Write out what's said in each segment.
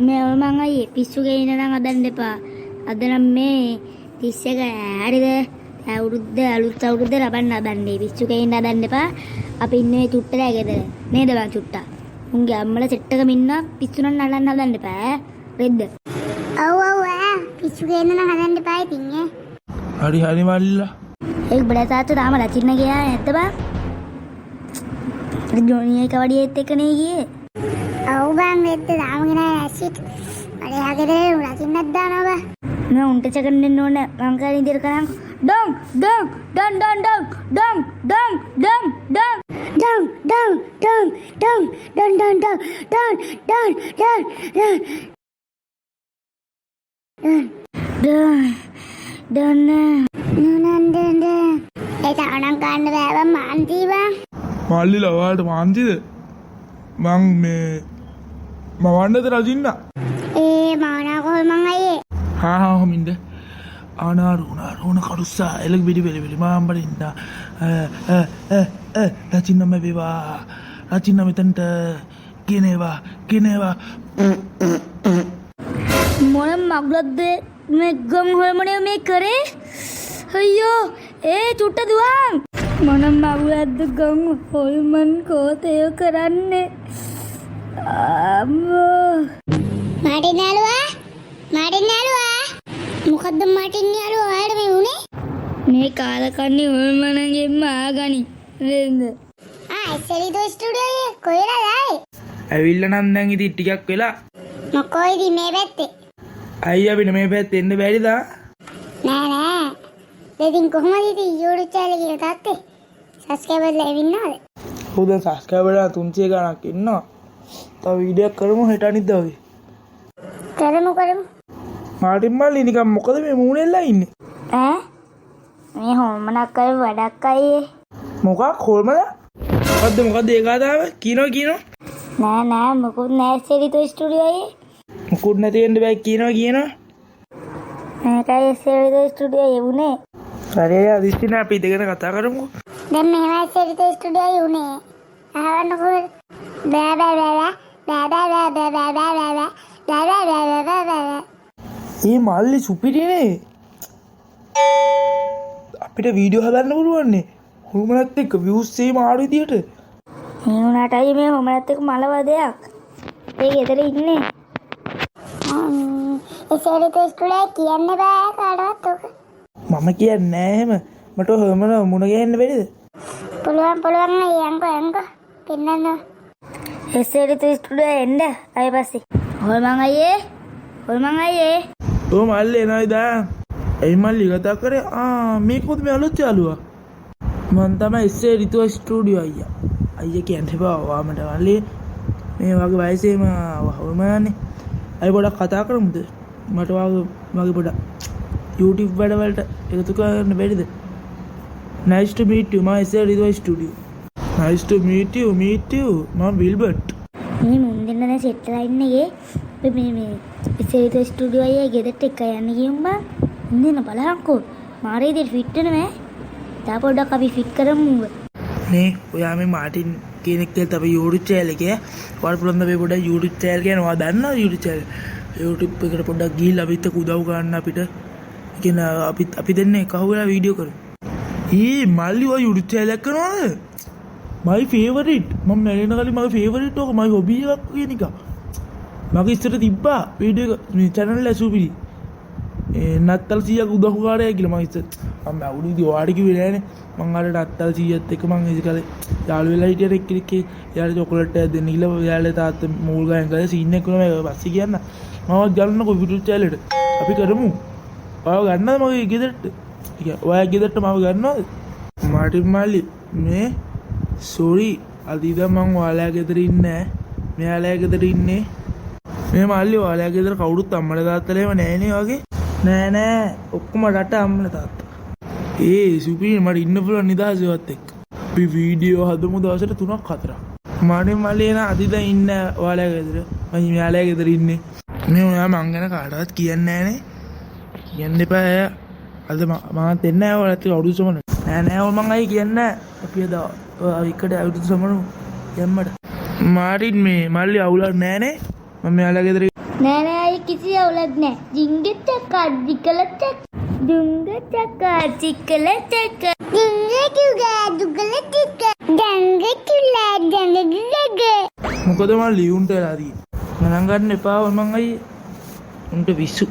මේ මං අයියේ පිස්සු ගේන නම් හදන්න එපා. අද නම් මේ 31 හරිද? අලුත් අවුරුද්ද ලබන්න හදන්නේ. පිස්සු ගේන්න හදන්න එපා. අපි ඉන්නේ චුට්ටලා ගෙදර. නේද බං චුට්ටා? උන්ගේ අම්මලා සෙට් එකම ඉන්න පිස්සු නම් නලන්න හදන්න එපා. රෙද්ද? ඔව් පිස්සු ගේන්න නම් හදන්න එපා ඉතින් ඈ. හරි මල්ලිලා. ඒක බඩ තාත්තා තාම ලචින්න ගියා නැත්ද බං? ජොනි එක වඩියෙත් එක්කනේ ගියේ. ඔව් බං වෙද්ද තාම ගෙන ඇසිට්. අනේ හගෙදේ ලචින්නක් දානවා බං. නෑ උන්ට චකන් දෙන්න ඕනේ. මං කාලේ ඉදිරිය කරන් ඩොං ඩොං ඩොං ඩොං ඩොං ඩොං ඩොං ඩොං ඩොං ඩොං ඩොං ඩොං ඩොං ඩොං ඩොං ඩොං ඩොං ඩොං ඩොං නුනන්දෙන්ද ඒක අනං ගන්න බෑ බං මාන්ති බං. මල්ලිලා ඔයාලට මාන්තිද? මං මේ මවන්නද රජින්න? මානා කොහොම මං අයියේ. හොමින්ද ආනාරුණ කරුස්සා එලක් බිඩි මාම්බරින්ද රචින්නම වේවා රචින්න මෙතන්ට ගෙනේවා මොන මග්ලද්ද මේ ගම් හොයමනේ මේ කරේ? අයියෝ චුට්ට දුවන් මොන මග්ලද්ද ගම් හොල්මන් කෝතය කරන්නේ? අම්මෝ මාටින් යාළුවා මොකද්ද මාටින් යාළුවා ඔයාලට මේ උනේ? මේ කාලකන්ණි හොල්මනගෙන්ම ආගනි නේද? ඉස්සෙලි දෝ ස්ටුඩියෝ එකේ කොහෙලාද ආයේ? ඇවිල්ලා නම් දැන් ඉතින් ටිකක් වෙලා. මොකෝයිද මේ පැත්තේ? අයියා අපිට මේ පැත්තේ එන්න බැරිද? නෑ දෙදින් කොහමද ඉතින් YouTube channel එකේ තාත්තේ subscriber ලැබෙන්නවද? ඔව් දැන් subscriber 300 ගණක් ඉන්නවා. තව වීඩියෝ කරමු හෙට අනිද්දා වගේ. කරමු මාටින් මල්ලි නිකන් මොකද මේ මූණෙල්ලා ඉන්නේ? මේ හොල්මනක් කර වැඩක් අයියේ. මොකක් හොල්මන? මොකද්ද ඒ කතාව? කියනවා නෑ මොකුත් නෑ සෙරිතෝ ස්ටුඩියෝ අයියේ. මොකුත් නැති වෙන්න බෑ කියනවා. මේකයි සෙරිතෝ ස්ටුඩියෝ යුනේ. හරි අදිස්සින අපි ඉඳගෙන කතා කරමුකෝ. දැන් මෙහෙමයි සෙරිතෝ ස්ටුඩියෝ යුනේ. අහන්න කොහොමද? ඒ මල්ලි සුපිරිනේ. අපිට වීඩියෝ හදන්න පුළුවන්නේ. හොල්මනත් එක්ක views සේම ආඩු විදියට. මේ උනාට අයියේ මේ හොල්මනත් එක්ක මලවදයක්. ඒ ගෙදර ඉන්නේ. ඒ සෙරිතෝ ස්ටුඩියෝ කියන්න බෑ කාටවත් ඔක. මම කියන්නේ නෑ එහෙම. මට හොල්මන මුණ ගෑන්න බැරිද? පුළුවන් යංකෝ පින්නන්න. සෙරිතෝ ස්ටුඩියෝ එන්න අය පස්සේ. හොල්මන් අයියේ ඔව් මල්ලි එනයිද? එයි මල්ලි කතා කරේ මේකත් මේ අලුත් යාළුවා. මම තමයි සෙරිතෝ ස්ටුඩියෝ අයියා කියන්නේ බා මට මල්ලි මේ වගේ වයසේම හොල්මනනේ. අය පොඩක් කතා කරමුද? මට වගේ පොඩක් YouTube වැඩවලට එකතු කරන්න බැරිද? Nice to meet you my Seritho studio. Nice to meet you මම විල්බර්ට්. මේ මුන් දෙන්න දැන් සෙට් වෙලා ඉන්නේ අපි මේ සෙරිතෝ ස්ටුඩියෝ අයියේ ගෙදරට එක යන්න ගියුම් බං. ඉන්න බලහන්කෝ මාරේ ඉතින් ෆිට වෙනවද? තා පොඩ්ඩක් අපි ෆිට කරමු. නේ ඔයා මේ මාටින් කෙනෙක් කියලා අපි YouTube channel එකේ වල්පුලන්ද මේ පොඩ්ඩක් YouTube channel කියනවා දන්නවා YouTube channel. YouTube එකට පොඩ්ඩක් ගිහිල්ලා අපිත් එක්ක උදව් කරන්න අපිට. කියන අපි දෙන්නේ කහුවලා වීඩියෝ කරමු. මල්ලි ඔය YouTube channel එක කරනවද? my favorite මම මැරෙන කලින් මගේ favorite එක my hobby එකක් කියන එක. මගේ ඉස්සර තිබ්බා වීඩියෝ එක මේ channel එක සුපිරි. නත්තල් 100ක් උදව්කාරයයි කියලා මම ඉස්සර මම අවුරුදු ඔයාට කිව්වේ නෑනේ. මං අර නත්තල් 100ත් එක්ක මං ඒ කාලේ යාළු වෙලා හිටියට එක්කෙනෙක් එයාට චොකලට් එකක් දෙන්න කියලා එයාලේ තාත්තා මූල් ගහන් ගාලා සීන් එකක් කරනවා පස්සේ කියන්න මම ගන්නකො YouTube channel එකට අපි කරමු. ඔයාව ගන්නද මගේ ගෙදරට? ඔයා ගෙදරට මාව ගන්නවද? මාටින් මල්ලි මේ සෝරි අදීද මං ඔයාලා ගෙදර ඉන්නේ නෑ. මෙයාලා ගෙදර ඉන්නේ. මේ මල්ලි ඔයාලා ගෙදර කවුරුත් අම්මලා තාත්තලා එහෙම නෑනේ වගේ. නෑ ඔක්කොම රට අම්මලා තාත්තා. සුපිරි මට ඉන්න පුළුවන් නිදහසවත් එක්ක. අපි වීඩියෝ හදමු දවසට 3ක් 4ක්. මාටින් මල්ලි එන අදීද ඉන්න ඔයාලා ගෙදර. මම මෙයාලා ගෙදර ඉන්නේ. මේ ඔයා මං ගැන කාටවත් කියන්නේ නෑනේ. කියන්න එපා. අද මම දෙන්නේ නැහැ ඔයාලට අවුරුදු සමන. නෑ මං අයි කියන්නේ අපි අද එකට අවුරුදු සමන යම්මඩ. මාටින් මේ මල්ලි අවුලක් නෑනේ. මම මෙයාලා ගෙදර නෑ නෑ අය කිසි අවුලක් නෑ. ජිංගෙ චකා දිකල චක. දුංග චකා චිකල චක. දිංගේ කිව්වා දුගල ටික. දංගේ කිව්ලා දංගගේ. මොකද මම ලියුන්ට වෙලා තියෙන්නේ. ගණන් ගන්න එපා මං අයියේ. උන්ට විසු.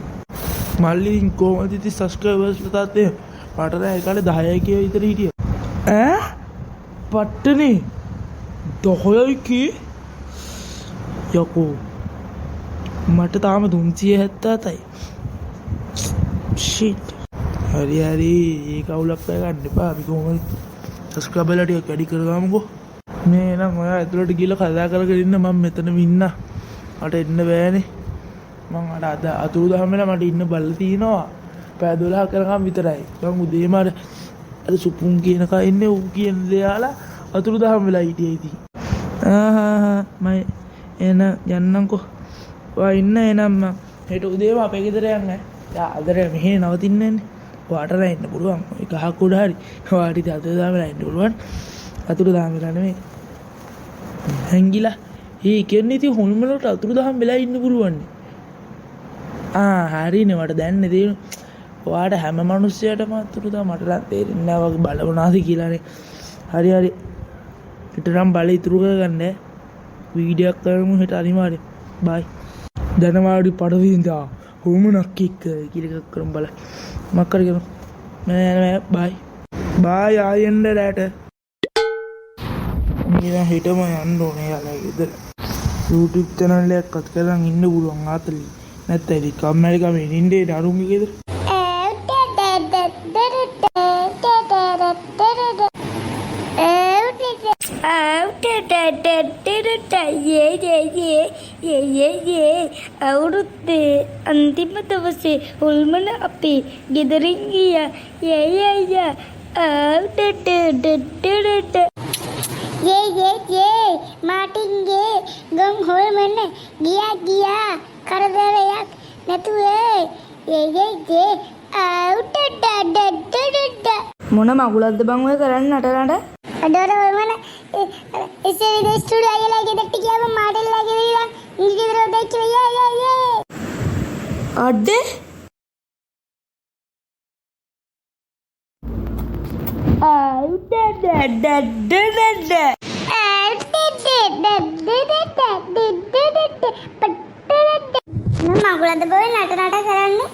මල්ලි කොහොමද ඉතින් සබ්ස්ක්‍රයිබර්ස් තාත්තේ මට දැන් ඒ කාලේ 10යි කියලා විතර හිටියා. ඈ? පට්ටනේ 10යි කී? යකෝ මට තාම 377යි. shit. හරි ඒ කවුලක් ගන්න එපා. අපි කොහොමද සබ්ස්ක්‍රයිබර්ලා ටික වැඩි කරගමුකෝ. මේ නම් ඔයා ඇතුළට ගිහලා කතා කරගෙන ඉන්න මම මෙතන ඉන්න. මට එන්න බෑනේ. මං අද අතුරුදහන් වෙලා මට ඉන්න බල්ල තියෙනවා. පැය 12 කරගම් විතරයි. මං උදේම අර සුපුන් කියන කා ඉන්නේ ඌ කියන දේ අහලා අතුරුදහන් වෙලා හිටියේ ඉතින්. මම එන යන්නම්කෝ. ඔයා ඉන්න එනම් මං හෙට උදේම අපේ ගෙදර යන්නේ. අදර මෙහෙ නවතින්නේ නැහැ. ඔයාට ඉන්න පුළුවන්. ඒ ගහක් උඩ හරි. ඔයාට ඉතින් අතුරුදහන් වෙලා ඉන්න පුළුවන්. අතුරුදහන් වෙලා නෙමෙයි. හැංගිලා. ඒ කියන්නේ ඉතින් හොල්මලට අතුරුදහන් වෙලා ඉන්න පුළුවන්. හරිනේ මට දැන්නේ තියෙන. ඔයාට හැම මිනිස්සයටම අතුරුදහන් මට නම් තේරෙන්නේ නැහැ වගේ බලවනාද කියලානේ. හරි. ඊටනම් බල ඉතුරු කරගන්න. වීඩියෝ එකක් කරමු හෙට අනිවාර්යෙන්. බයි. ධනවාඩි පඩවින්දා. හොමුණක් එක්ක කියලා එකක් කරමු බලන්න. මක් කරගෙන. මම බයි. බයි ආයෙන්න රැට. මම හිතම යන්න ඕනේ යාලා ගෙදර. YouTube channel එකක් අත් කරන් ඉන්න පුළුවන් ආතලි. නැත්නම් ඉතින් කම්මැලි ගමේ ඉන්නේ නරුන්ගේ ගෙදර. අවුරුද්දේ අන්තිම දවසේ හොල්මන අපේ ගෙදරින් ගියා. මාටින්ගේ ගම් හොල්මන ගියා කරදරයක් නැතුව මොන මගුලක්ද බං ඔය කරන්නේ නටනට? අදවර හොල්මන ඉස්සෙල්ලා ස්ටුඩියෝ අයලා ගෙදරට ගියාම මාටල්ලා ගෙදර ඉංග්‍රීසි දෙච්ච අඩේ මගුලද බෝ නට කරන්නේ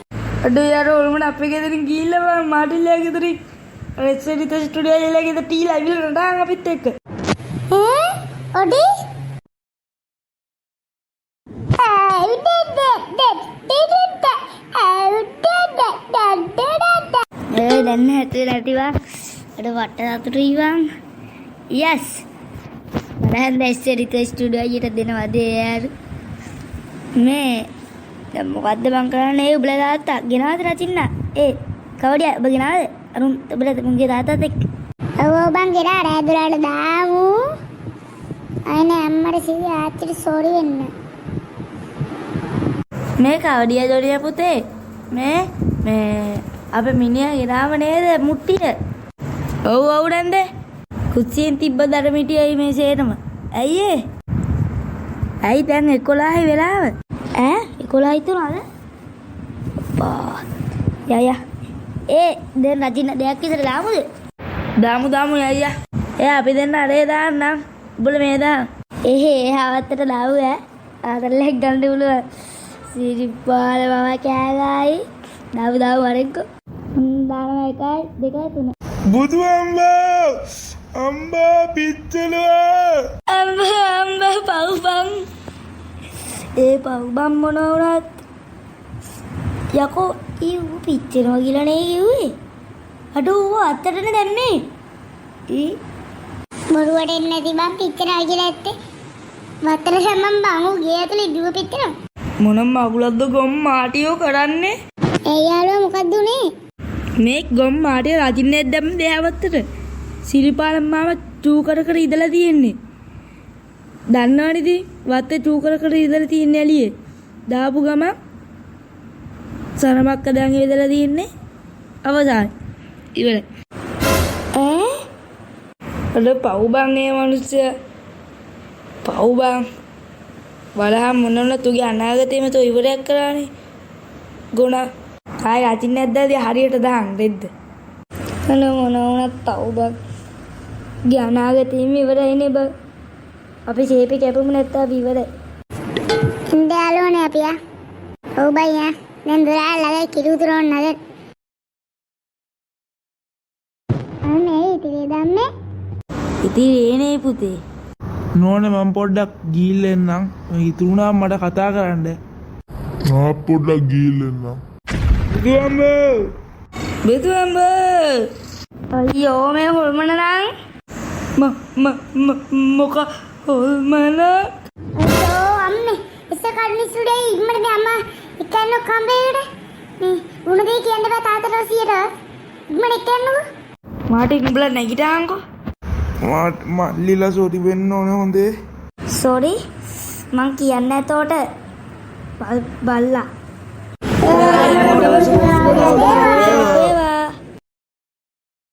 අඩෝ යාර ඔල්මන අපේ ගෙදරින් ගිහිල්ලා මාටිල්ලා ගෙදරින් රෙස්ටෝරන්ට් ස්ටුඩියෝ එකේ ගෙදර ටීලා ඉවිල නටන අපිත් එක්ක ඔඩි දැන් හැතුවේ නැතිවා අර වට සතුටු ඉවන් යස් මම රෙස්ටෝරන්ට් ස්ටුඩියෝ එකට දෙනවද යාර මේ දැන් මොකද්ද මං කරන්නේ උඹලා තාත්තා ගෙනාවද රචින්න කවඩිය ඔබ ගෙනාවද අරුන් ඔබලා මුන්ගේ තාත්තත් එක්ක ඔව් බං ගෙනා රෑදුරාට දාමු අනේ අම්මට සිවි ආච්චිට සෝරි වෙන්න මේ කවඩිය දොරිය පුතේ මේ අපේ මිනිහා ගෙනාව නේද මුට්ටිය ඔව් නන්ද කුස්සියෙන් තිබ්බ දරමිටියයි මේ සේරම ඇයි දැන් 11 වෙලාව 11 තුනද අප්පා යය දැන් රජින දෙයක් විතර දාමුද දාමු අපි දෙන්න අරේ දාන්නම් උඹලා මේ දාන්න හවත්තට දාවු ආතරලෙක් ගන්න පුළුවන් සිරිපාල මම කෑගායි දාවු වරෙන්කෝ දානවා 1 2 3 බුදු අම්බා පිච්චලුවා අම්බා පව්බම් පව්බම් මොන වුණත් යකෝ ඌ පිච්චෙනවා කියලා නේ කිව්වේ අඩෝ ඌ අත්තටනේ දැම්මේ බොරුවට එන්නේ නැති බං පිච්චෙනවා කියලා ඇත්තේ වත්තර සම්මන් බං ඌ ගේ ඇතුලේ දුව පිච්චෙනවා මොන මගුලක්ද ගොම් මාටියෝ කරන්නේ යාළුවා මොකක්ද උනේ මේ ගොම් මාටිය රජින්නේ දැම්ම දෙහවත්තට සිරිපාලම් මාම චූ කර ඉඳලා තියෙන්නේ දන්නවනේ ඉතින් වත්තේ චූ කර ඉඳලා තියෙන්නේ ඇලියේ දාපු ගම සරමක්ක දැන් ඉඳලා තියෙන්නේ අවසාන ඉවරයි අර පව්බන් ඒ මිනිස්සු පව්බන් බලහන් මොනවද තුගේ අනාගතේම තෝ ඉවරයක් කරානේ. ගුණ ආයි අතින් නැද්දාදී හරියට දාන්න දෙද්ද. මොන වුණත් තව බක්. ගේ අනාගතේම ඉවරයිනේ බක්. අපි ෂේපේ කැපුම නැත්නම් අපි ඉවරයි. ඉන්දියාලෝනේ අපි ආ. ඔව් බයියා. දැන් දොරාලගේ කිරුතුරෝන් නේද? අනේ ඉතින් දන්නේ. ඉතින් ඒනේ පුතේ. නෝනේ මම පොඩ්ඩක් ගිහිල්ලා එන්නම්. ඉතුරුනාම මට කතා කරන්න. පොඩ්ඩක් ගිහිල්ලා එන්නම්. බෙදුවම්බ අයියෝ මේ හොල්මන නම් මොක හොල්මන අයියෝ අම්මේ ඉස්ස කඩනිසුඩේ ඉක්මනට අම්මා එක්කන්නෝ කම්බේට මේ උණු දෙයි කියන්න බෑ තාතට රසියට ඉක්මනට එක්කන්නෝ මාටින් උඹලා නැගිටාන්කෝ මල්ලිලා සෝටි වෙන්න ඕනේ හොඳේ. සෝරි මං කියන්නේ එතකොට බල්ලා Oh,